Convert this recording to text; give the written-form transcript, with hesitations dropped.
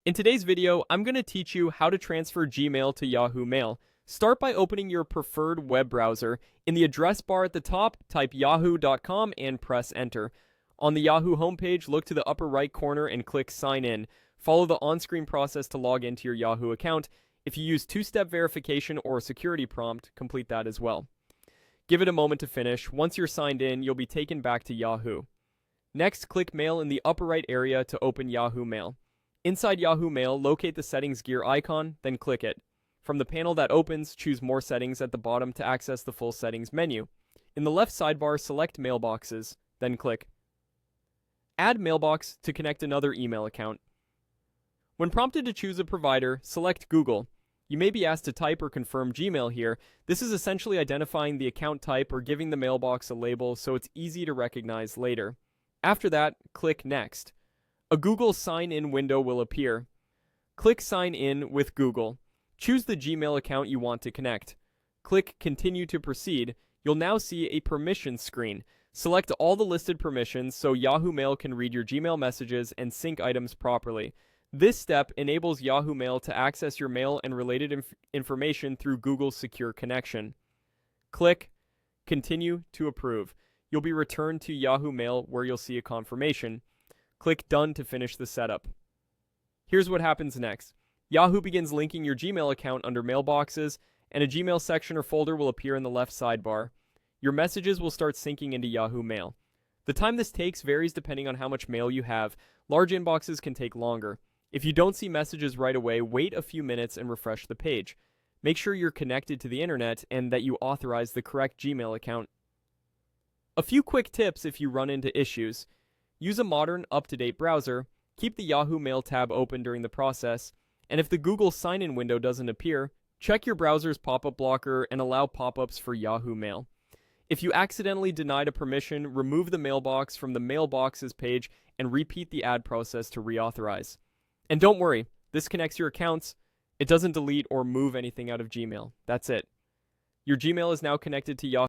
In today's video, I'm going to teach you how to transfer Gmail to Yahoo Mail. Start by opening your preferred web browser. In the address bar at the top, type yahoo.com and press enter. On the Yahoo homepage, look to the upper right corner and click Sign In. Follow the on-screen process to log into your Yahoo account. If you use two-step verification or a security prompt, complete that as well. Give it a moment to finish. Once you're signed in, you'll be taken back to Yahoo. Next, click Mail in the upper right area to open Yahoo Mail. Inside Yahoo Mail, locate the settings gear icon, then click it. From the panel that opens, choose More Settings at the bottom to access the full settings menu. In the left sidebar, select Mailboxes, then click Add Mailbox to connect another email account. When prompted to choose a provider, select Google. You may be asked to type or confirm Gmail here. This is essentially identifying the account type or giving the mailbox a label so it's easy to recognize later. After that, click Next. A Google sign-in window will appear. Click Sign In with Google. Choose the Gmail account you want to connect. Click Continue to proceed. You'll now see a permissions screen. Select all the listed permissions so Yahoo Mail can read your Gmail messages and sync items properly. This step enables Yahoo Mail to access your mail and related information through Google's secure connection. Click Continue to approve. You'll be returned to Yahoo Mail where you'll see a confirmation. Click Done to finish the setup. Here's what happens next. Yahoo begins linking your Gmail account under Mailboxes, and a Gmail section or folder will appear in the left sidebar. Your messages will start syncing into Yahoo Mail. The time this takes varies depending on how much mail you have. Large inboxes can take longer. If you don't see messages right away, wait a few minutes and refresh the page. Make sure you're connected to the internet and that you authorize the correct Gmail account. A few quick tips if you run into issues. Use a modern, up-to-date browser, keep the Yahoo Mail tab open during the process, and if the Google sign-in window doesn't appear, check your browser's pop-up blocker and allow pop-ups for Yahoo Mail. If you accidentally denied a permission, remove the mailbox from the Mailboxes page and repeat the add process to reauthorize. And don't worry, this connects your accounts. It doesn't delete or move anything out of Gmail. That's it. Your Gmail is now connected to Yahoo.